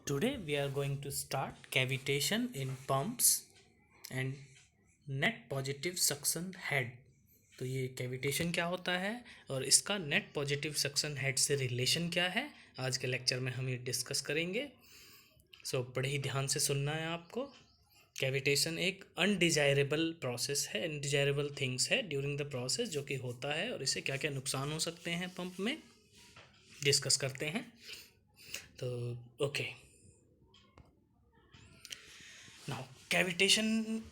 Today we are going to start cavitation in pumps and net positive suction head. तो ये cavitation क्या होता है और इसका नेट पॉजिटिव सक्शन हेड से रिलेशन क्या है, आज के लेक्चर में हम ये डिस्कस करेंगे। सो बड़े ही ध्यान से सुनना है आपको। कैविटेशन एक अनडिजायरेबल प्रोसेस है, अनडिजायरेबल थिंग्स है ड्यूरिंग द प्रोसेस जो कि होता है, और इससे क्या क्या नुकसान हो सकते हैं पंप में डिस्कस करते हैं। तो ओके, नाउ कैविटेशन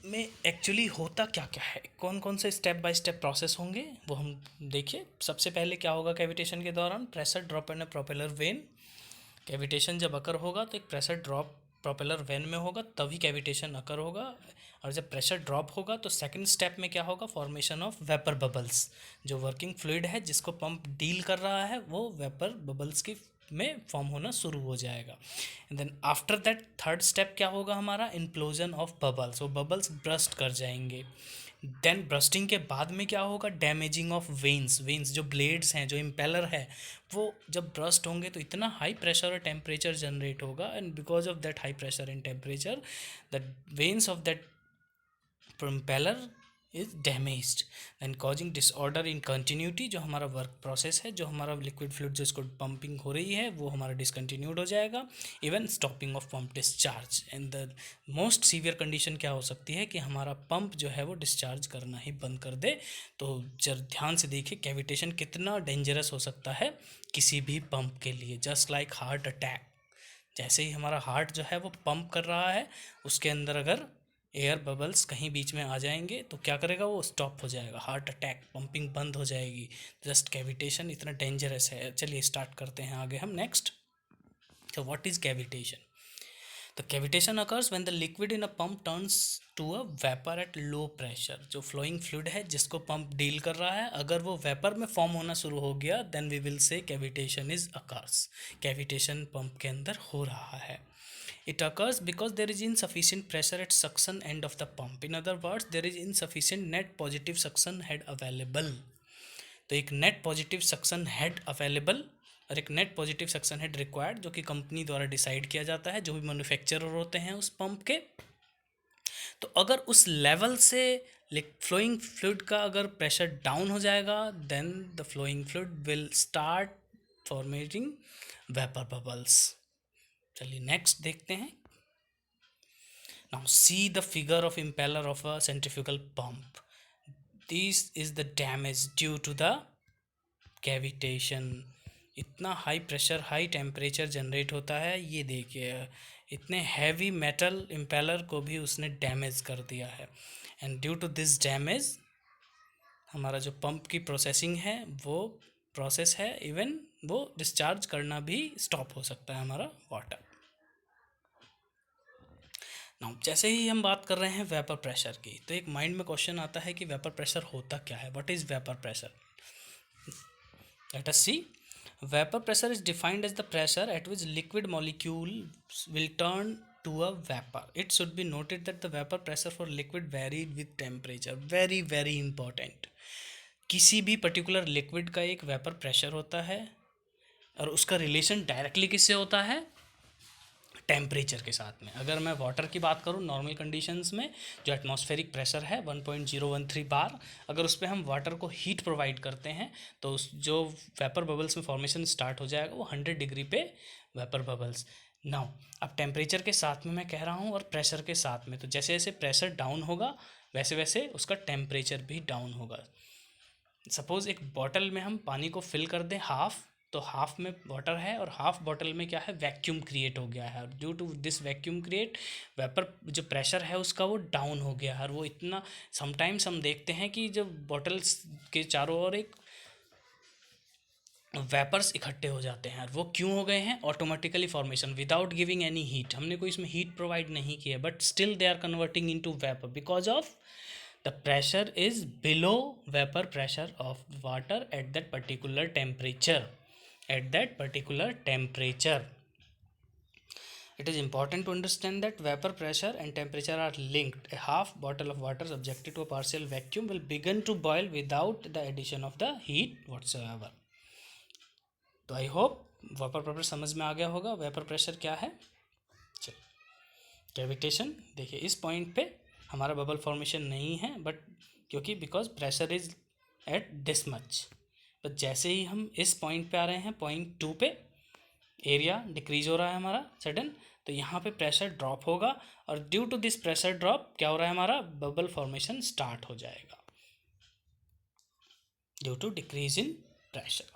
में एक्चुअली होता क्या क्या है, कौन कौन से स्टेप बाय स्टेप प्रोसेस होंगे वो हम देखिए। सबसे पहले क्या होगा कैविटेशन के दौरान, pressure drop in a propeller when. Cavitation जब अकर होगा तो एक प्रेशर ड्रॉप प्रोपेलर वेन में होगा, तभी कैविटेशन अकर होगा। और जब प्रेशर ड्रॉप होगा तो सेकंड स्टेप में क्या होगा, फॉर्मेशन ऑफ वेपर बबल्स। जो वर्किंग फ्लूइड है जिसको पंप डील कर रहा है वो वेपर बबल्स की में फॉर्म होना शुरू हो जाएगा। And then after that third step क्या होगा हमारा, इम्प्लोजन ऑफ बबल्स। वो बबल्स ब्रस्ट कर जाएंगे। देन ब्रस्टिंग के बाद में क्या होगा, डैमेजिंग ऑफ वेन्स। वेन्स जो ब्लेड्स हैं, जो इम्पेलर है, वो जब ब्रस्ट होंगे तो इतना हाई प्रेशर और टेम्परेचर जनरेट होगा, and because of that high pressure and temperature the veins of that impeller is damaged and causing disorder in continuity. जो हमारा वर्क प्रोसेस है, जो हमारा लिक्विड फ्लूइड जो इसको पंपिंग हो रही है, वो हमारा डिसकंटिन्यूड हो जाएगा। Even stopping of pump discharge. And the most severe condition क्या हो सकती है कि हमारा पंप जो है वो डिस्चार्ज करना ही बंद कर दे। तो जब ध्यान से देखिए कैविटेशन कितना डेंजरस हो सकता है किसी भी पंप के लिए। जस्ट लाइक हार्ट अटैक, जैसे ही हमारा हार्ट जो है वो पंप कर रहा है, उसके अंदर अगर एयर बबल्स कहीं बीच में आ जाएंगे तो क्या करेगा, वो स्टॉप हो जाएगा, हार्ट अटैक, पंपिंग बंद हो जाएगी। जस्ट कैविटेशन इतना डेंजरस है। चलिए स्टार्ट करते हैं आगे हम नेक्स्ट। तो व्हाट इज कैविटेशन? तो cavitation occurs when the liquid in a pump turns to a vapour at low pressure. जो फ्लोइंग फ्लूइड है जिसको पंप डील कर रहा है, अगर वो वेपर में फॉर्म होना शुरू हो गया, then we will say cavitation is occurs. Cavitation pump के अंदर हो रहा है। It occurs because there is insufficient pressure at suction end of the pump. In other words, there is insufficient net positive suction head available. तो एक net positive suction head available और एक net positive suction head required, जो कि company द्वारा decide किया जाता है, जो भी मैन्युफैक्चरर होते हैं उस पंप के। तो अगर उस लेवल से फ्लोइंग फ्लूइड का अगर प्रेशर डाउन हो जाएगा, then the flowing fluid will start formatting vapour bubbles. चलिए नेक्स्ट देखते हैं। Now see the figure of impeller of a centrifugal pump. This is the damage due to the cavitation. इतना high pressure high temperature generate होता है, ये देखिए इतने heavy metal impeller को भी उसने डैमेज कर दिया है। And due to this damage हमारा जो पंप की प्रोसेसिंग है वो प्रोसेस है, इवन वो डिस्चार्ज करना भी स्टॉप हो सकता है हमारा वाटर। नाउ जैसे ही हम बात कर रहे हैं वेपर प्रेशर की, तो एक माइंड में क्वेश्चन आता है कि वेपर प्रेशर होता क्या है, what is vapour pressure? Let us see. Vapour pressure is defined as the pressure at which liquid molecules will turn to a vapour. It should be noted that the vapor pressure for liquid varied with temperature. Very very important. किसी भी particular liquid का एक vapour pressure होता है और उसका relation directly किससे होता है, टेम्परेचर के साथ में। अगर मैं वाटर की बात करूँ नॉर्मल कंडीशंस में, जो एटमॉस्फेरिक प्रेशर है 1.013 बार, अगर उस पर हम वाटर को हीट प्रोवाइड करते हैं तो उस जो वेपर बबल्स में फॉर्मेशन स्टार्ट हो जाएगा वो 100 डिग्री पे वेपर बबल्स। नाउ अब टेम्परेचर के साथ में मैं कह रहा हूँ और प्रेशर के साथ में, तो जैसे जैसे प्रेशर डाउन होगा वैसे वैसे उसका टेम्परेचर भी डाउन होगा। सपोज़ एक बॉटल में हम पानी को फिल कर दें हाफ, तो हाफ में वाटर है और हाफ बॉटल में क्या है, वैक्यूम क्रिएट हो गया है, और due to this vacuum create vapour जो प्रेशर है उसका वो डाउन हो गया है। और वो इतना समटाइम्स हम देखते हैं कि जब बॉटल्स के चारों ओर एक वेपर्स इकट्ठे हो जाते हैं, और वो क्यों हो गए हैं, automatically formation without giving any heat. हमने कोई इसमें हीट प्रोवाइड नहीं किया, but still they are converting into vapour because of the pressure is below vapor pressure of water at that particular temperature. At that particular temperature, it is important to understand that vapor pressure and temperature are linked. A half bottle of water subjected to a partial vacuum will begin to boil without the addition of the heat whatsoever. तो I hope vapour pressure समझ में आ गया होगा, vapour pressure क्या है। Cavitation देखिए इस point पे हमारा बबल फॉर्मेशन नहीं है, बट क्योंकि because pressure is at this much, but जैसे ही हम इस पॉइंट पे आ रहे हैं पॉइंट 2 पे एरिया डिक्रीज हो रहा है हमारा सडन, तो यहाँ पे प्रेशर ड्रॉप होगा और due to this pressure drop क्या हो रहा है हमारा बबल फॉर्मेशन स्टार्ट हो जाएगा due to decrease in pressure.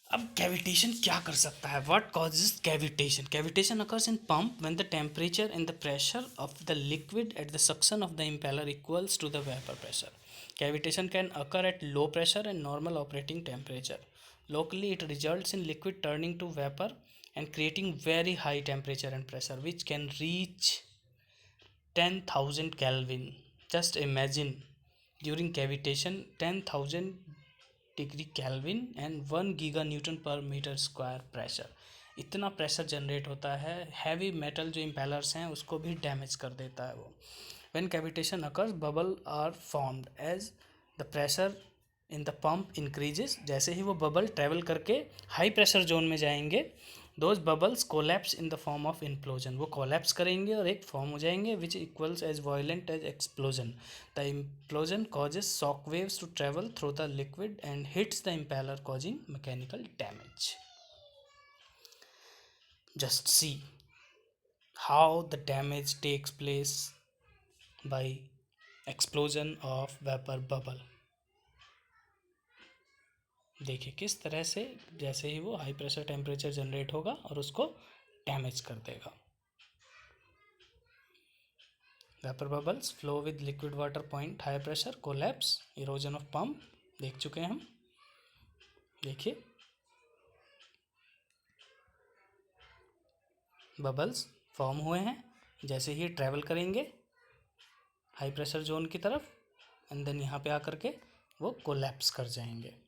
अब कैविटेशन क्या कर सकता है, what causes cavitation? Cavitation occurs in pump when the temperature and the pressure of the liquid at the suction of the impeller equals to the vapour pressure. Cavitation can occur at low pressure and normal operating temperature. Locally, it results in liquid turning to vapor and creating very high temperature and pressure, which can reach 10,000 Kelvin. Just imagine during cavitation 10,000 degree kelvin and 1 giganewton per meter square pressure. इतना pressure generate होता है, heavy metal जो impellers हैं उसको भी damage कर देता है वो. When cavitation occurs bubble are formed as the pressure in the pump increases. जैसे ही वो बबल ट्रेवल करके हाई प्रेशर जोन में जाएंगे, those bubbles collapse in the form of implosion. वो कोलैप्स करेंगे और एक फॉर्म हो जाएंगे which equals as violent as explosion. The implosion causes shock waves to travel through the liquid and hits the impeller causing mechanical damage. Just see how the damage takes place by explosion of vapour bubble. देखिए किस तरह से जैसे ही वो high pressure temperature generate होगा और उसको डैमेज कर देगा. Vapour bubbles flow with liquid water point high pressure collapse erosion of pump देख चुके हैं हम. देखिए बबल्स फॉर्म हुए हैं, जैसे ही ट्रैवल करेंगे हाई प्रेशर जोन की तरफ एंड देन यहाँ पे आकर के वो कोलैप्स कर जाएंगे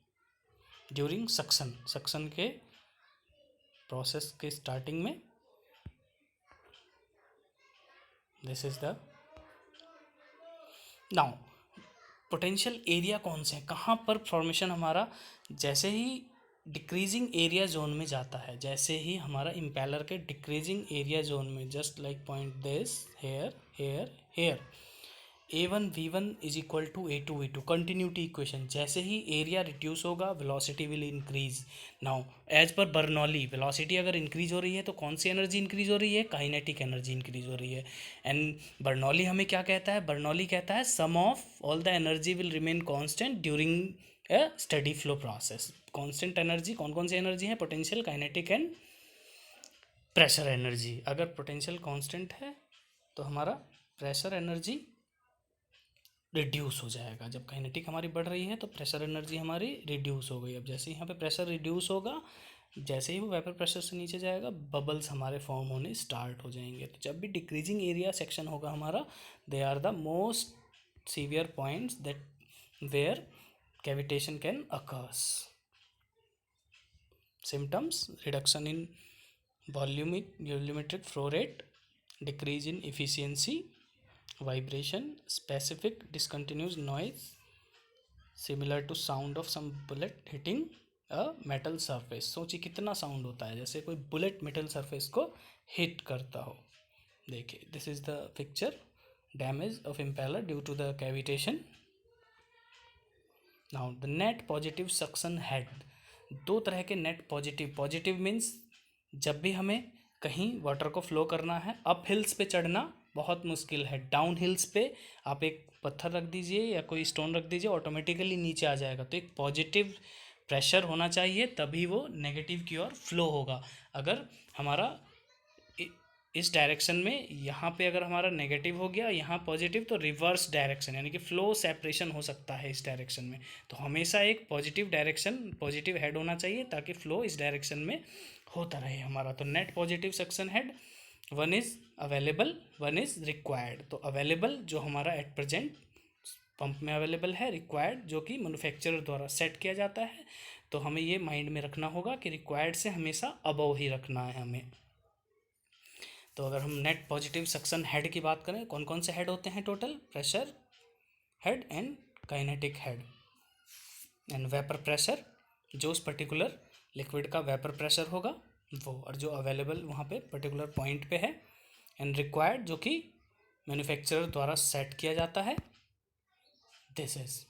ड्यूरिंग सक्शन. सक्शन के प्रोसेस के स्टार्टिंग में this is the now potential area कौन से हैं, कहाँ पर फॉर्मेशन हमारा जैसे ही डिक्रीजिंग एरिया जोन में जाता है, जैसे ही हमारा इम्पेलर के डिक्रीजिंग एरिया जोन में just like point this here here here A1 V1 is equal to A2 V2 continuity equation. जैसे ही एरिया रिड्यूस होगा velocity will increase. Now as पर बर्नौली वेलोसिटी अगर इंक्रीज हो रही है तो कौन सी एनर्जी इंक्रीज हो रही है, काइनेटिक एनर्जी इंक्रीज हो रही है. एंड बर्नौली हमें क्या कहता है, बर्नौली कहता है sum of all the energy will remain constant during a steady flow process. Constant energy कौन कौन सी एनर्जी है, potential kinetic and pressure energy. अगर पोटेंशियल कांस्टेंट है तो हमारा प्रेशर एनर्जी रिड्यूस हो जाएगा. जब काइनेटिक हमारी बढ़ रही है तो प्रेशर एनर्जी हमारी रिड्यूस हो गई. अब जैसे यहाँ पे प्रेशर रिड्यूस होगा, जैसे ही वो वेपर प्रेशर से नीचे जाएगा बबल्स हमारे फॉर्म होने स्टार्ट हो जाएंगे. तो जब भी डिक्रीजिंग एरिया सेक्शन होगा हमारा, they are the most severe points that where cavitation can occurs. Symptoms reduction in volumetric flow rate, decrease in efficiency, vibration, specific discontinuous noise similar to sound of some bullet hitting a metal surface. सोचिए कितना sound होता है जैसे कोई bullet metal surface को hit करता हो. देखिए this is the picture, damage of impeller due to the cavitation. Now the net positive suction head. दो तरह के नेट पॉजिटिव. पॉजिटिव मीन्स जब भी हमें कहीं वाटर को फ्लो करना है, अप हिल्स पे चढ़ना बहुत मुश्किल है, डाउन हिल्स पे आप एक पत्थर रख दीजिए या कोई स्टोन रख दीजिए ऑटोमेटिकली नीचे आ जाएगा. तो एक पॉजिटिव प्रेशर होना चाहिए तभी वो नेगेटिव की ओर फ्लो होगा. अगर हमारा इस डायरेक्शन में यहाँ पे अगर हमारा नेगेटिव हो गया, यहाँ पॉजिटिव, तो रिवर्स डायरेक्शन यानी कि फ्लो सेपरेशन हो सकता है इस डायरेक्शन में. तो हमेशा एक पॉजिटिव डायरेक्शन पॉजिटिव हेड होना चाहिए ताकि फ्लो इस डायरेक्शन में होता रहे हमारा. तो net positive suction head, one is available, one is required. तो अवेलेबल जो हमारा एट प्रेजेंट पंप में अवेलेबल है, रिक्वायर्ड जो कि मैन्युफैक्चरर द्वारा सेट किया जाता है. तो हमें ये माइंड में रखना होगा कि रिक्वायर्ड से हमेशा अबव ही रखना है हमें. तो अगर हम नेट पॉजिटिव सक्शन हेड की बात करें, कौन कौन से हेड होते हैं total, pressure head and kinetic head and vapour pressure. जो उस पर्टिकुलर लिक्विड का वेपर प्रेशर होगा वो, और जो अवेलेबल वहाँ पे पर्टिकुलर पॉइंट पे है, एंड रिक्वायर्ड जो कि मैन्युफैक्चरर द्वारा सेट किया जाता है, this is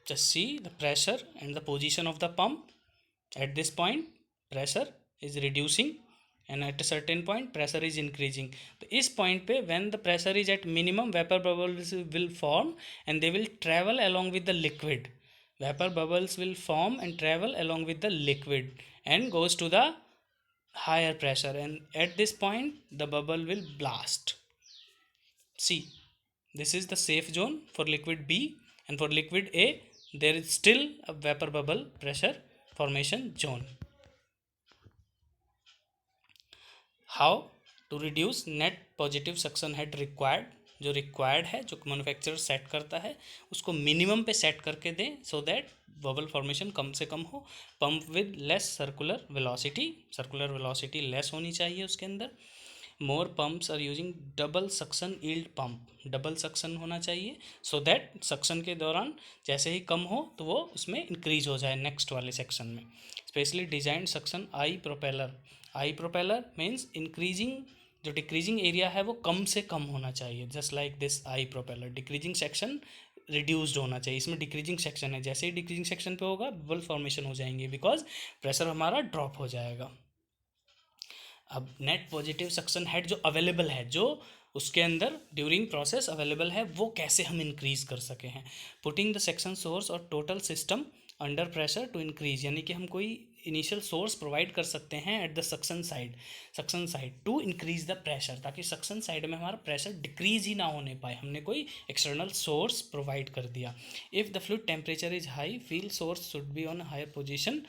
just see the pressure and the position of the pump. At this point pressure is reducing and at a certain point pressure is increasing. तो इस point पे when the pressure is at minimum, vapor bubbles will form and they will travel along with the liquid. Vapor bubbles will form and travel along with the liquid and goes to the higher pressure, and at this point the bubble will blast. See, this is the safe zone for liquid B, and for liquid A there is still a vapor bubble pressure formation zone. How to reduce net positive suction head required? जो required है, जो manufacturer set करता है, उसको minimum पे set करके दें so that bubble formation कम से कम हो. Pump with less circular velocity less होनी चाहिए उसके अंदर. More pumps are using double suction yield pump, double suction होना चाहिए सो दैट सक्शन के दौरान जैसे ही कम हो तो वो उसमें इंक्रीज हो जाए नेक्स्ट वाले सेक्शन में. स्पेशली डिजाइन सक्शन आई प्रोपेलर मीन्स इंक्रीजिंग, जो डिक्रीजिंग एरिया है वो कम से कम होना चाहिए. Just like this I propeller, decreasing section reduced होना चाहिए. इसमें डिक्रीजिंग सेक्शन है, जैसे ही डिक्रीजिंग सेक्शन पे होगा बबल फॉर्मेशन हो जाएंगे बिकॉज प्रेशर हमारा ड्रॉप हो जाएगा. अब नेट पॉजिटिव सक्शन हेड जो अवेलेबल है, जो उसके अंदर ड्यूरिंग प्रोसेस अवेलेबल है, वो कैसे हम इंक्रीज कर सके हैं. पुटिंग द सेक्शन सोर्स और total system under pressure to increase, यानी कि हम कोई इनिशियल सोर्स प्रोवाइड कर सकते हैं at the suction side to increase the pressure, ताकि सक्शन साइड में हमारा प्रेशर डिक्रीज ही ना होने पाए. हमने कोई एक्सटर्नल सोर्स प्रोवाइड कर दिया. If the fluid temperature is high, feel source should be on higher position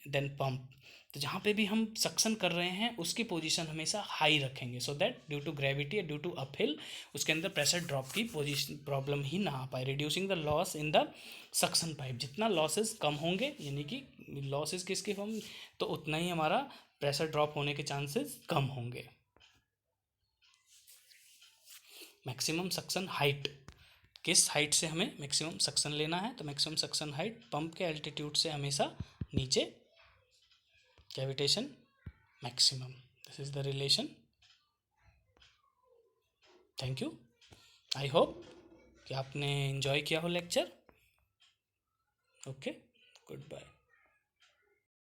then pump. तो जहाँ पे भी हम सक्शन कर रहे हैं उसकी पोजीशन हमेशा हाई रखेंगे so that due to gravity या ड्यू टू अपहिल उसके अंदर प्रेशर ड्रॉप की पोजीशन प्रॉब्लम ही ना आ पाए. Reducing the loss in the suction pipe, जितना लॉसेस कम होंगे, यानी कि लॉसेस किसके फॉर्म, तो उतना ही हमारा प्रेशर ड्रॉप होने के चांसेस कम होंगे. मैक्सिमम सक्शन हाइट, किस हाइट से हमें मैक्सिमम सक्शन लेना है, तो मैक्सिमम सक्शन हाइट पंप के एल्टीट्यूड से हमेशा नीचे cavitation maximum. This is the relation. Thank you. I hope कि आपने enjoy किया हो लेक्चर. Okay, goodbye.